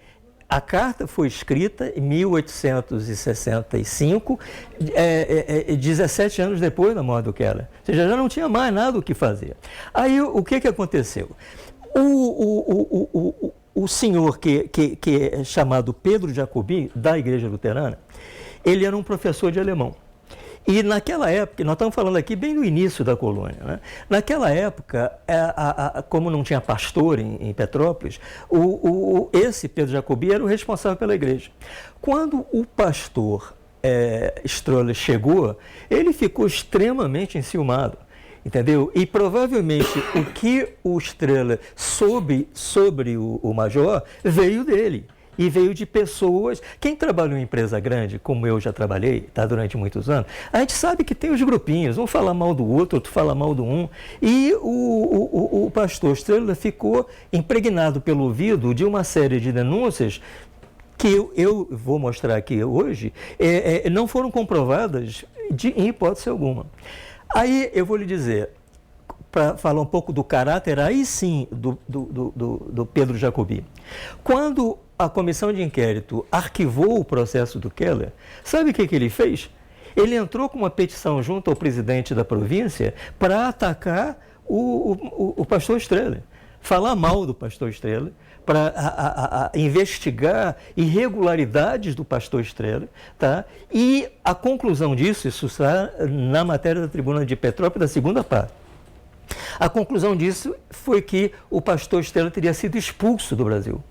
a carta foi escrita em 1865, 17 anos depois da morte do Keller. Ou seja, já não tinha mais nada o que fazer. Aí o que aconteceu? O senhor que é chamado Pedro Jacobi, da Igreja Luterana, ele era um professor de alemão. E naquela época, nós estamos falando aqui bem no início da colônia, né? Naquela época, como não tinha pastor em Petrópolis, esse Pedro Jacobi era o responsável pela igreja. Quando o pastor Stroller chegou, ele ficou extremamente enciumado. Entendeu? E provavelmente o que o Stroller soube sobre o major veio dele. E veio de pessoas. Quem trabalhou em empresa grande, como eu já trabalhei, tá, durante muitos anos, a gente sabe que tem os grupinhos, um fala mal do outro fala mal do um. E o pastor Stroller ficou impregnado pelo ouvido de uma série de denúncias que eu vou mostrar aqui hoje, não foram comprovadas em hipótese alguma. Aí eu vou lhe dizer, para falar um pouco do caráter, aí sim, do Pedro Jacobi. Quando a comissão de inquérito arquivou o processo do Keller, sabe o que ele fez? Ele entrou com uma petição junto ao presidente da província para atacar o pastor Stroller, falar mal do pastor Stroller, para investigar irregularidades do pastor Stroller, tá? E a conclusão disso, isso está na matéria da Tribuna de Petrópolis, da segunda parte. A conclusão disso foi que o pastor Stroller teria sido expulso do Brasil.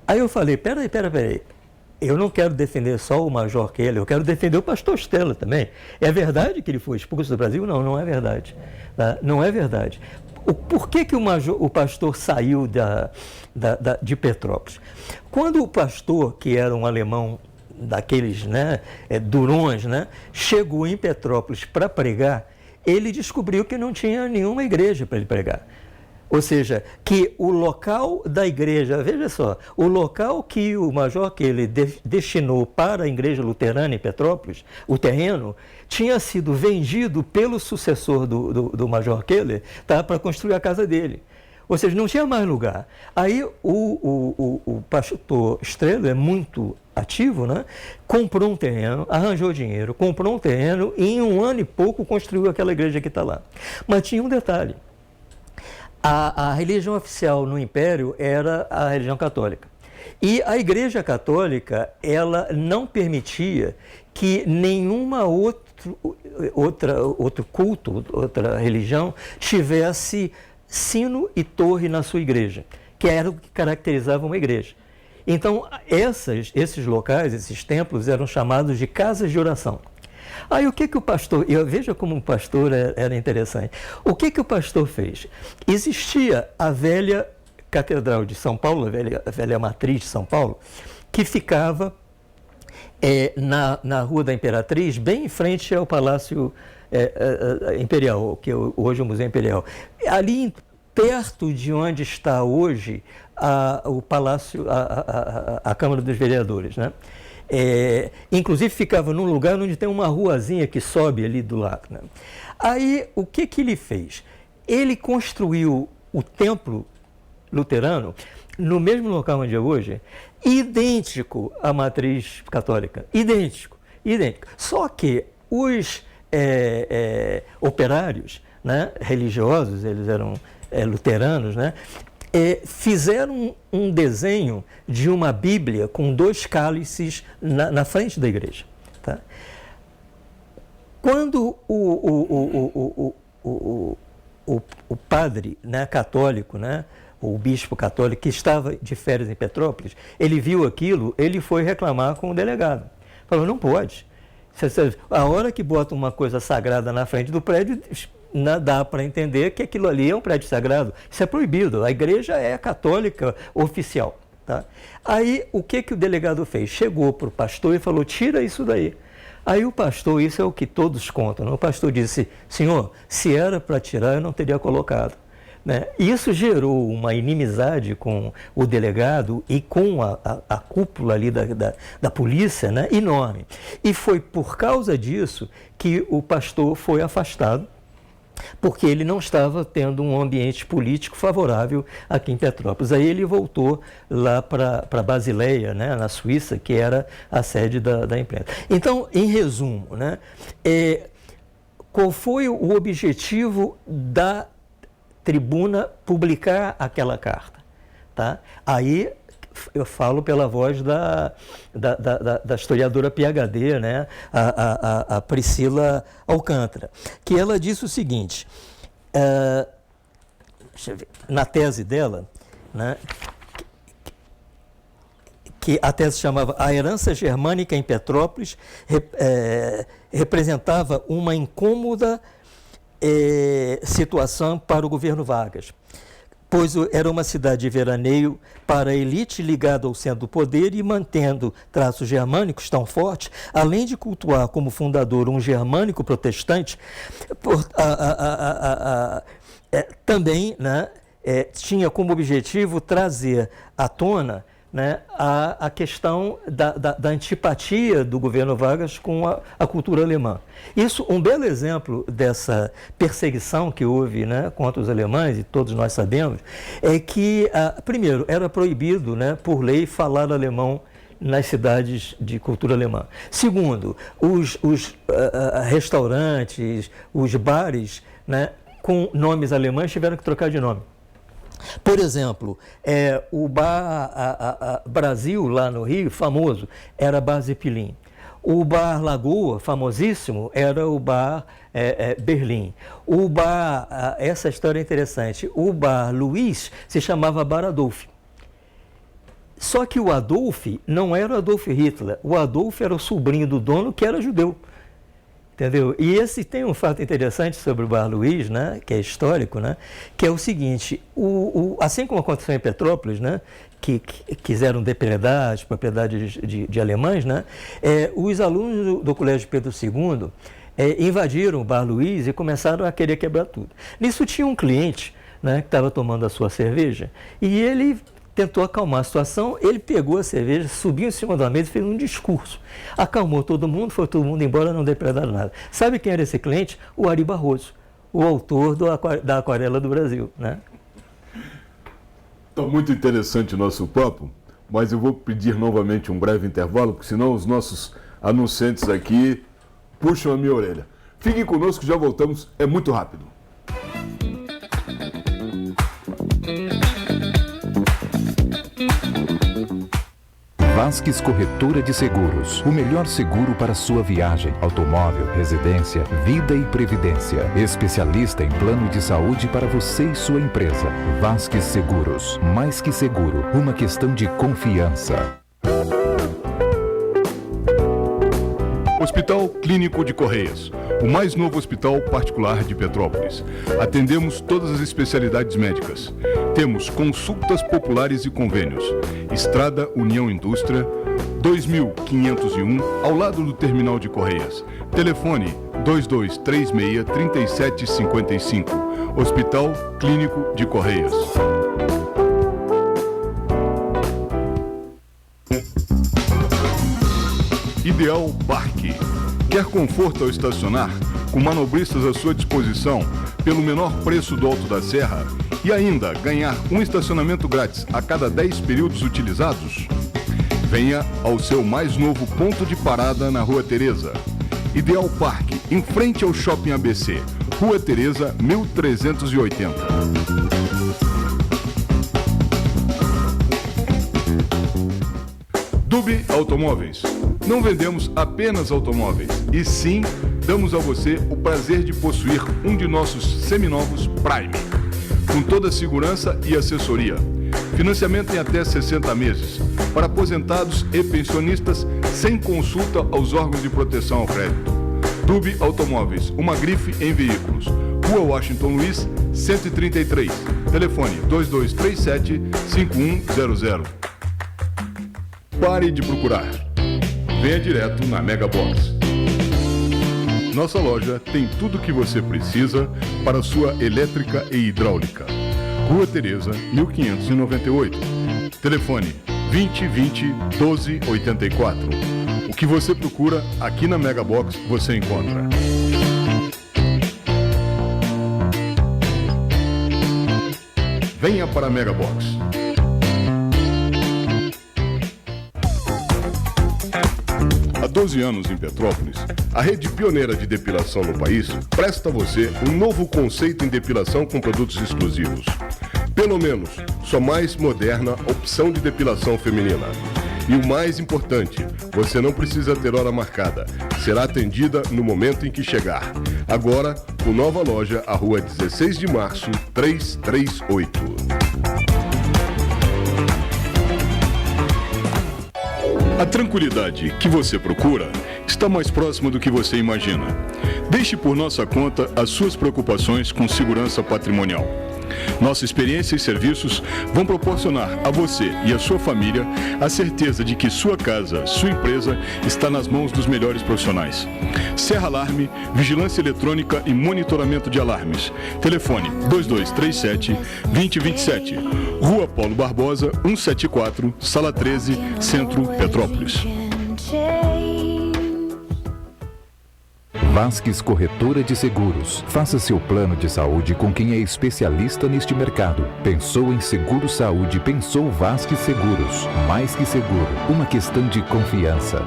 Aí eu falei, peraí, eu não quero defender só o major Keller, eu quero defender o pastor Stroller também. É verdade que ele foi expulso do Brasil? Não, não é verdade. Tá? Não é verdade. Por que o pastor saiu de Petrópolis? Quando o pastor, que era um alemão daqueles, né, durões, né, chegou em Petrópolis para pregar, ele descobriu que não tinha nenhuma igreja para ele pregar. Ou seja, que o local da igreja, veja só, o local que o major Keller destinou para a igreja luterana em Petrópolis, o terreno, tinha sido vendido pelo sucessor do major Keller, tá, para construir a casa dele. Ou seja, não tinha mais lugar. Aí o pastor Stroller, muito ativo, né, comprou um terreno, arranjou dinheiro, comprou um terreno e em 1 ano e pouco construiu aquela igreja que está lá. Mas tinha um detalhe. A religião oficial no Império era a religião católica. E a Igreja Católica, ela não permitia que nenhuma outra outro culto, outra religião, tivesse sino e torre na sua igreja, que era o que caracterizava uma igreja. Então, esses locais, esses templos, eram chamados de casas de oração. Aí o que o pastor, veja como um pastor era interessante, o que o pastor fez? Existia a velha Catedral de São Paulo, a velha matriz de São Paulo, que ficava na Rua da Imperatriz, bem em frente ao Palácio Imperial, que hoje é o Museu Imperial. Ali, perto de onde está hoje o Palácio, a Câmara dos Vereadores, né? Inclusive ficava num lugar onde tem uma ruazinha que sobe ali do lado, né? Aí, o que ele fez? Ele construiu o templo luterano no mesmo local onde é hoje, idêntico à matriz católica, idêntico. Só que os operários, né, religiosos, eles eram luteranos, né, fizeram um desenho de uma Bíblia com 2 cálices na frente da igreja. Tá? Quando o padre, né, católico, né, o bispo católico que estava de férias em Petrópolis, ele viu aquilo, ele foi reclamar com o delegado. Falou, não pode. A hora que bota uma coisa sagrada na frente do prédio, dá para entender que aquilo ali é um prédio sagrado. Isso é proibido. A igreja é católica oficial. Tá? Aí, o que o delegado fez? Chegou para o pastor e falou, tira isso daí. Aí o pastor, isso é o que todos contam, né? O pastor disse, senhor, se era para tirar, eu não teria colocado. Né? Isso gerou uma inimizade com o delegado e com a cúpula ali da polícia, né? Enorme. E foi por causa disso que o pastor foi afastado, porque ele não estava tendo um ambiente político favorável aqui em Petrópolis. Aí ele voltou lá para Basileia, né, na Suíça, que era a sede da imprensa. Então, em resumo, né, qual foi o objetivo da tribuna publicar aquela carta? Tá? Aí eu falo pela voz da historiadora PhD, né, a Priscila Alcântara, que ela disse o seguinte, deixa eu ver, na tese dela, né, que a tese chamava A Herança Germânica em Petrópolis representava uma incômoda situação para o governo Vargas, pois era uma cidade de veraneio para a elite ligada ao centro do poder e mantendo traços germânicos tão fortes, além de cultuar como fundador um germânico protestante, também, né, tinha como objetivo trazer à tona, né, a questão da antipatia do governo Vargas com a cultura alemã. Isso, um belo exemplo dessa perseguição que houve, né, contra os alemães, e todos nós sabemos, é que, primeiro, era proibido, né, por lei falar alemão nas cidades de cultura alemã. Segundo, os restaurantes, os bares, né, com nomes alemães tiveram que trocar de nome. Por exemplo, o bar Brasil, lá no Rio, famoso, era Bar Zeppelin. O bar Lagoa, famosíssimo, era o bar Berlim. O bar, essa história é interessante, o bar Luiz se chamava Bar Adolf. Só que o Adolf não era o Adolf Hitler, o Adolf era o sobrinho do dono, que era judeu. Entendeu? E esse tem um fato interessante sobre o Bar Luiz, né, que é histórico, né, que é o seguinte, assim como aconteceu em Petrópolis, né, que quiseram depredar as propriedades de alemães, né, os alunos do Colégio Pedro II invadiram o Bar Luiz e começaram a querer quebrar tudo. Nisso tinha um cliente, né, que estava tomando a sua cerveja e ele tentou acalmar a situação, ele pegou a cerveja, subiu em cima da mesa e fez um discurso. Acalmou todo mundo, foi todo mundo embora, não depredaram nada. Sabe quem era esse cliente? O Ari Barroso, o autor da Aquarela do Brasil, né? Está muito interessante o nosso papo, mas eu vou pedir novamente um breve intervalo, porque senão os nossos anunciantes aqui puxam a minha orelha. Fiquem conosco, já voltamos, é muito rápido. Vasques Corretora de Seguros. O melhor seguro para sua viagem, automóvel, residência, vida e previdência. Especialista em plano de saúde para você e sua empresa. Vasques Seguros. Mais que seguro, uma questão de confiança. Hospital Clínico de Correias, o mais novo hospital particular de Petrópolis. Atendemos todas as especialidades médicas. Temos consultas populares e convênios. Estrada União Indústria, 2501, ao lado do terminal de Correias. Telefone 2236-3755. Hospital Clínico de Correias. Ideal Parque. Quer conforto ao estacionar? Com manobristas à sua disposição, pelo menor preço do Alto da Serra? E ainda ganhar um estacionamento grátis a cada 10 períodos utilizados? Venha ao seu mais novo ponto de parada na Rua Teresa. Ideal Parque, em frente ao Shopping ABC. Rua Teresa, 1380. Dubi Automóveis. Não vendemos apenas automóveis, e sim damos a você o prazer de possuir um de nossos seminovos Prime, com toda a segurança e assessoria. Financiamento em até 60 meses, para aposentados e pensionistas, sem consulta aos órgãos de proteção ao crédito. Dubi Automóveis, uma grife em veículos. Rua Washington Luiz, 133. Telefone 2237-5100. Pare de procurar. Venha direto na Mega Box. Nossa loja tem tudo o que você precisa para sua elétrica e hidráulica. Rua Teresa, 1598. Telefone 2020-1284. O que você procura aqui na Mega Box você encontra. Venha para a Mega Box. Há 12 anos em Petrópolis, a rede pioneira de depilação no país presta a você um novo conceito em depilação com produtos exclusivos. Pelo menos, sua mais moderna opção de depilação feminina. E o mais importante, você não precisa ter hora marcada. Será atendida no momento em que chegar. Agora, com nova loja, à Rua 16 de Março, 338. A tranquilidade que você procura está mais próxima do que você imagina. Deixe por nossa conta as suas preocupações com segurança patrimonial. Nossa experiência e serviços vão proporcionar a você e a sua família a certeza de que sua casa, sua empresa está nas mãos dos melhores profissionais. Serra Alarme, vigilância eletrônica e monitoramento de alarmes. Telefone 2237-2027. Rua Paulo Barbosa, 174, Sala 13, Centro, Petrópolis. Vasques Corretora de Seguros. Faça seu plano de saúde com quem é especialista neste mercado. Pensou em seguro saúde, pensou Vasques Seguros. Mais que seguro, uma questão de confiança.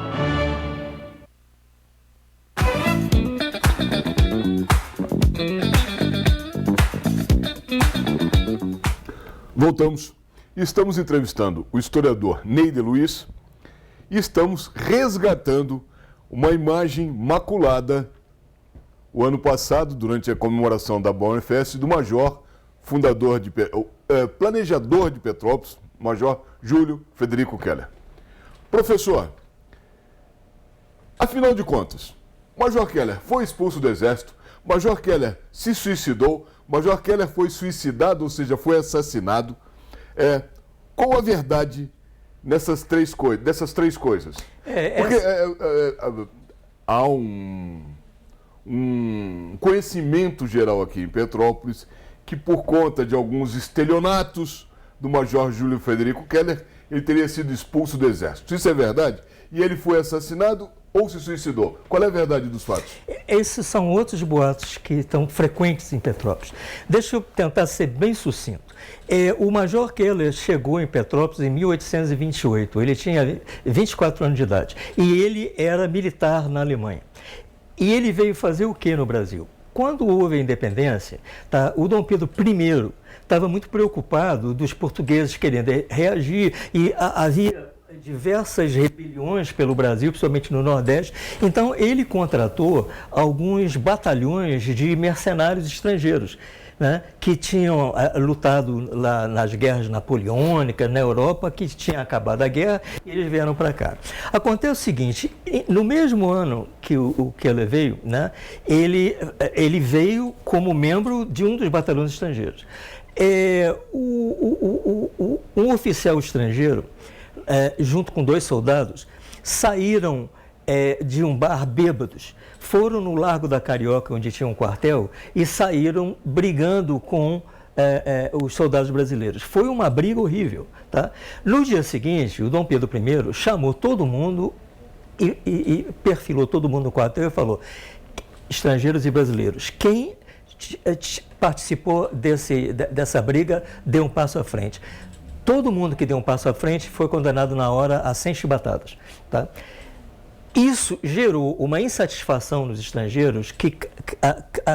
Voltamos. Estamos entrevistando o historiador Neide Luiz e estamos resgatando uma imagem maculada o ano passado, durante a comemoração da Bauernfest, do major planejador de Petrópolis, Major Júlio Frederico Keller. Professor, afinal de contas, Major Keller foi expulso do Exército, Major Keller se suicidou, Major Keller foi suicidado, ou seja, foi assassinado. Qual a verdade dessas três coisas? Porque há um conhecimento geral aqui em Petrópolis que, por conta de alguns estelionatos do Major Júlio Frederico Keller, ele teria sido expulso do Exército. Isso é verdade? E ele foi assassinado ou se suicidou? Qual é a verdade dos fatos? Esses são outros boatos que estão frequentes em Petrópolis. Deixa eu tentar ser bem sucinto. O Major Keller chegou em Petrópolis em 1828. Ele tinha 24 anos de idade. E ele era militar na Alemanha. E ele veio fazer o que no Brasil? Quando houve a independência, o Dom Pedro I estava muito preocupado dos portugueses querendo reagir e havia diversas rebeliões pelo Brasil, principalmente no Nordeste. Então, ele contratou alguns batalhões de mercenários estrangeiros, né, que tinham lutado lá nas guerras napoleônicas, na Europa, que tinha acabado a guerra, e eles vieram para cá. Acontece o seguinte, no mesmo ano que o Keller veio, né, ele veio como membro de um dos batalhões estrangeiros. Um oficial estrangeiro, junto com 2 soldados, saíram de um bar bêbados, foram no Largo da Carioca, onde tinha um quartel, e saíram brigando com os soldados brasileiros. Foi uma briga horrível. Tá? No dia seguinte, o Dom Pedro I chamou todo mundo e perfilou todo mundo no quartel e falou: estrangeiros e brasileiros, quem participou dessa briga deu um passo à frente. Todo mundo que deu um passo à frente foi condenado na hora a 100 chibatadas. Tá? Isso gerou uma insatisfação nos estrangeiros que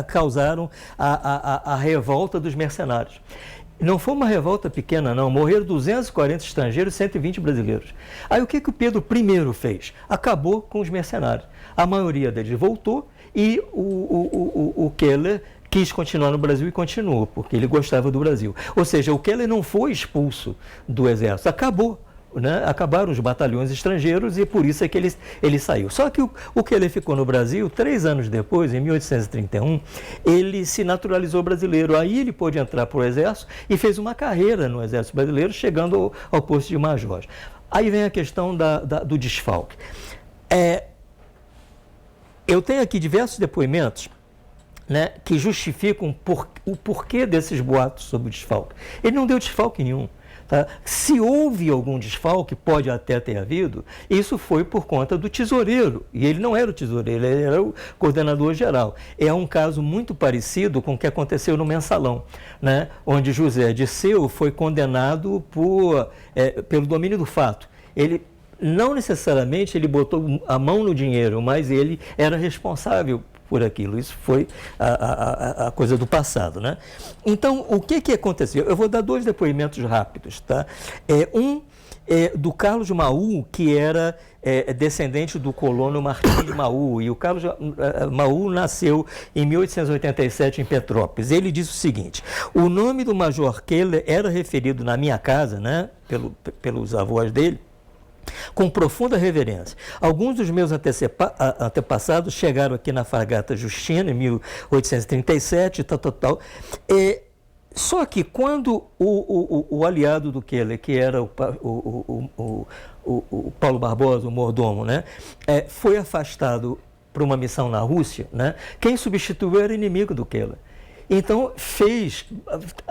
causaram a revolta dos mercenários. Não foi uma revolta pequena, não. Morreram 240 estrangeiros e 120 brasileiros. Aí o que o Pedro I fez? Acabou com os mercenários. A maioria deles voltou e o Keller quis continuar no Brasil e continuou, porque ele gostava do Brasil. Ou seja, o Keller não foi expulso do exército, acabou. Né? Acabaram os batalhões estrangeiros e por isso é que ele saiu. Só que o Keller ficou no Brasil, 3 anos depois, em 1831, ele se naturalizou brasileiro. Aí ele pôde entrar para o exército e fez uma carreira no exército brasileiro, chegando ao posto de major. Aí vem a questão do desfalque. Eu tenho aqui diversos depoimentos, né, que justificam o porquê desses boatos sobre o desfalque. Ele não deu desfalque nenhum. Tá? Se houve algum desfalque, pode até ter havido, isso foi por conta do tesoureiro. E ele não era o tesoureiro, ele era o coordenador geral. É um caso muito parecido com o que aconteceu no Mensalão, né? Onde José Disseu foi condenado pelo domínio do fato. Ele não necessariamente ele botou a mão no dinheiro, mas ele era responsável por aquilo. Isso foi a coisa do passado, né? Então, o que aconteceu? Eu vou dar 2 depoimentos rápidos, tá? Do Carlos Maú, que era descendente do colono Martim de Maú, e o Carlos Maú nasceu em 1887 em Petrópolis. Ele disse o seguinte: o nome do Major Keller era referido na minha casa, né, pelos avós dele, com profunda reverência. Alguns dos meus antepassados chegaram aqui na fragata Justina, em 1837, tal. Só que quando o aliado do Keller, que era o Paulo Barbosa, o mordomo, né, foi afastado para uma missão na Rússia, né, quem substituiu era inimigo do Keller. Então, fez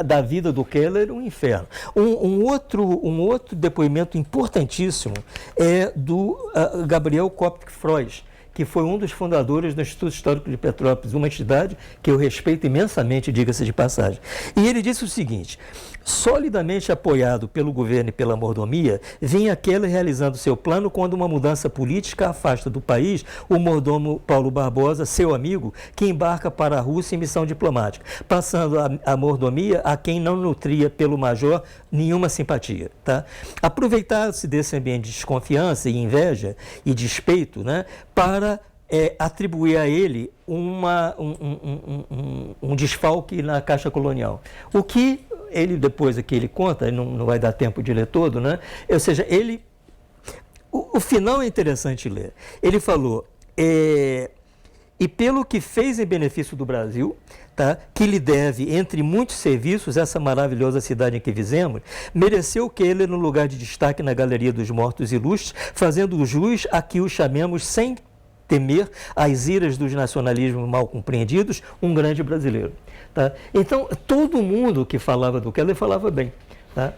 da vida do Keller um inferno. Um outro depoimento importantíssimo é do Gabriel Kopk-Freud, que foi um dos fundadores do Instituto Histórico de Petrópolis, uma entidade que eu respeito imensamente, diga-se de passagem. E ele disse o seguinte: solidamente apoiado pelo governo e pela mordomia, vinha Keller realizando seu plano quando uma mudança política afasta do país o mordomo Paulo Barbosa, seu amigo, que embarca para a Rússia em missão diplomática, passando a mordomia a quem não nutria pelo major nenhuma simpatia. Tá? Aproveitaram-se desse ambiente de desconfiança e inveja e despeito, né, para atribuir a ele um desfalque na Caixa Colonial. O que ele, depois aqui ele conta, não vai dar tempo de ler todo, né? Ou seja, o final é interessante ler. Ele falou, e pelo que fez em benefício do Brasil, tá, que lhe deve, entre muitos serviços, essa maravilhosa cidade em que vivemos, mereceu Keller no lugar de destaque na Galeria dos Mortos Ilustres, fazendo jus a que o chamemos sem temer as iras dos nacionalismos mal compreendidos, um grande brasileiro. Tá? Então, todo mundo que falava do Keller falava bem. Tá?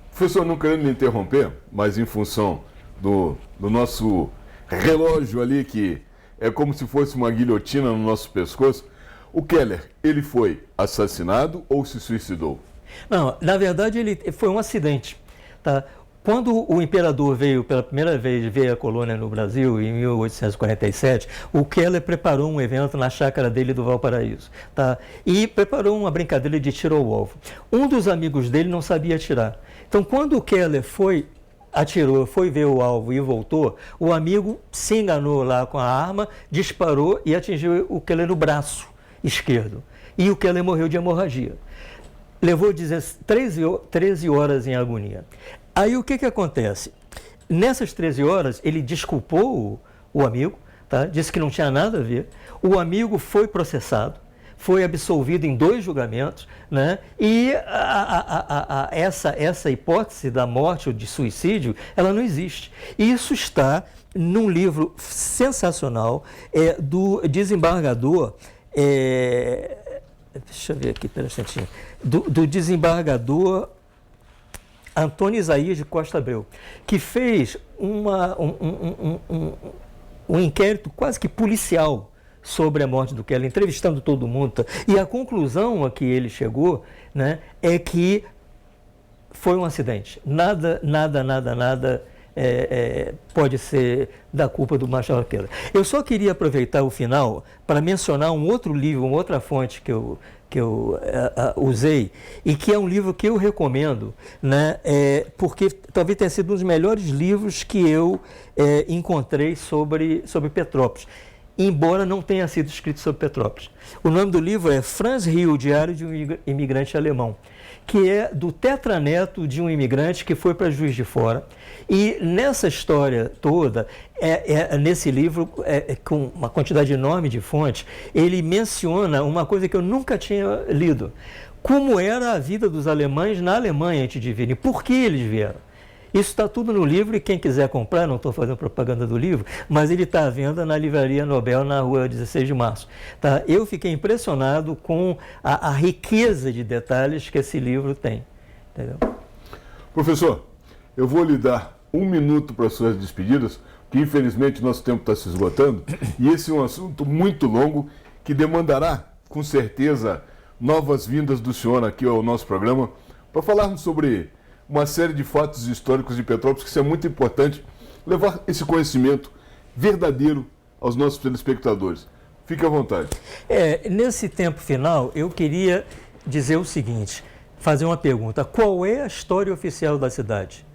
Professor, não querendo lhe interromper, mas em função do nosso relógio ali, que é como se fosse uma guilhotina no nosso pescoço, o Keller, ele foi assassinado ou se suicidou? Não, na verdade, ele foi um acidente. Tá? Quando o imperador veio pela primeira vez ver a colônia no Brasil, em 1847, o Keller preparou um evento na chácara dele do Valparaíso. Tá? E preparou uma brincadeira de tiro ao alvo. Um dos amigos dele não sabia atirar. Então, quando o Keller foi atirou, foi ver o alvo e voltou, o amigo se enganou lá com a arma, disparou e atingiu o Keller no braço esquerdo. E o Keller morreu de hemorragia. Levou 13 horas em agonia. Aí o que acontece? Nessas 13 horas, ele desculpou o amigo, tá? Disse que não tinha nada a ver. O amigo foi processado, foi absolvido em 2 julgamentos, né? E essa hipótese da morte ou de suicídio, ela não existe. E isso está num livro sensacional do desembargador, deixa eu ver aqui, pera um instantinho, do desembargador Antônio Isaías de Costa Abreu, que fez um inquérito quase que policial sobre a morte do Keller, entrevistando todo mundo. E a conclusão a que ele chegou, né, é que foi um acidente. Nada pode ser da culpa do Major Keller. Eu só queria aproveitar o final para mencionar um outro livro, uma outra fonte que eu usei, e que é um livro que eu recomendo, né, porque talvez tenha sido um dos melhores livros que eu encontrei sobre Petrópolis, embora não tenha sido escrito sobre Petrópolis. O nome do livro é Franz Rio, Diário de um Imigrante Alemão, que é do tetraneto de um imigrante que foi para Juiz de Fora. E nessa história toda, nesse livro, com uma quantidade enorme de fontes, ele menciona uma coisa que eu nunca tinha lido. Como era a vida dos alemães na Alemanha antes de virem, por que eles vieram. Isso está tudo no livro e quem quiser comprar, não estou fazendo propaganda do livro, mas ele está à venda na Livraria Nobel, na rua 16 de março. Tá? Eu fiquei impressionado com a riqueza de detalhes que esse livro tem. Entendeu? Professor, eu vou lhe dar 1 minuto para suas despedidas, que infelizmente nosso tempo está se esgotando, e esse é um assunto muito longo que demandará, com certeza, novas vindas do senhor aqui ao nosso programa, para falarmos sobre uma série de fatos históricos de Petrópolis, que isso é muito importante, levar esse conhecimento verdadeiro aos nossos telespectadores. Fique à vontade. Nesse tempo final, eu queria dizer o seguinte, fazer uma pergunta. Qual é a história oficial da cidade?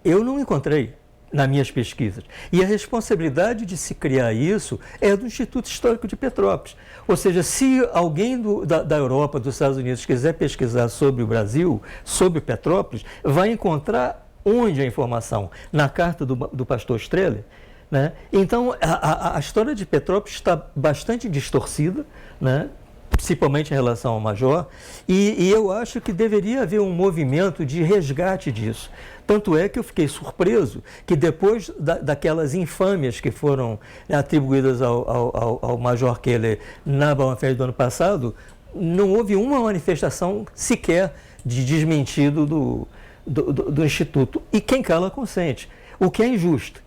Eu não encontrei nas minhas pesquisas. E a responsabilidade de se criar isso é do Instituto Histórico de Petrópolis. Ou seja, se alguém da Europa, dos Estados Unidos, quiser pesquisar sobre o Brasil, sobre Petrópolis, vai encontrar onde a informação? Na carta do pastor Strehler, né? Então, a história de Petrópolis está bastante distorcida, né? Principalmente em relação ao Major, e eu acho que deveria haver um movimento de resgate disso. Tanto é que eu fiquei surpreso que depois daquelas infâmias que foram atribuídas ao Major Keller na Bauernfest do ano passado, não houve uma manifestação sequer de desmentido do Instituto. E quem cala consente, o que é injusto.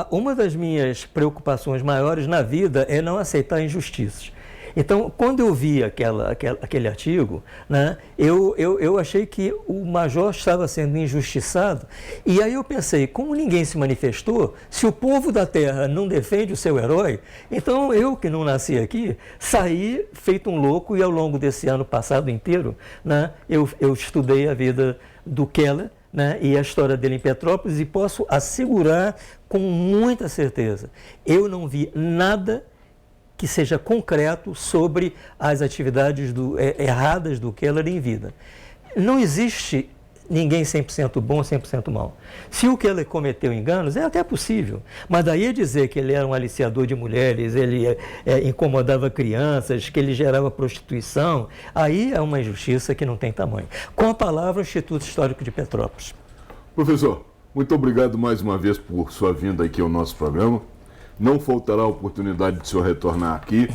Uma das minhas preocupações maiores na vida é não aceitar injustiças. Então, quando eu vi aquele artigo, né, eu achei que o Major estava sendo injustiçado. E aí eu pensei, como ninguém se manifestou, se o povo da terra não defende o seu herói, então eu, que não nasci aqui, saí feito um louco e ao longo desse ano passado inteiro, né, eu estudei a vida do Keller, né, e a história dele em Petrópolis, e posso assegurar com muita certeza, eu não vi nada que seja concreto sobre as atividades erradas do Keller em vida. Não existe ninguém 100% bom, 100% mal. Se o Keller cometeu enganos, é até possível, mas daí a dizer que ele era um aliciador de mulheres, ele incomodava crianças, que ele gerava prostituição, aí é uma injustiça que não tem tamanho. Com a palavra, o Instituto Histórico de Petrópolis. Professor, muito obrigado mais uma vez por sua vinda aqui ao nosso programa. Não faltará a oportunidade de o senhor retornar aqui.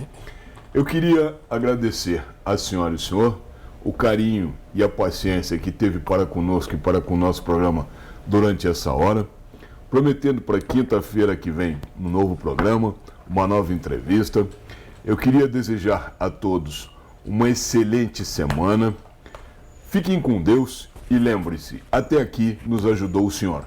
Eu queria agradecer à senhora e ao senhor o carinho e a paciência que teve para conosco e para com o nosso programa durante essa hora, prometendo para quinta-feira que vem um novo programa, uma nova entrevista. Eu queria desejar a todos uma excelente semana. Fiquem com Deus e lembre-se, até aqui nos ajudou o senhor.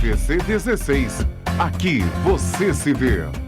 TVC 16. Aqui você se vê.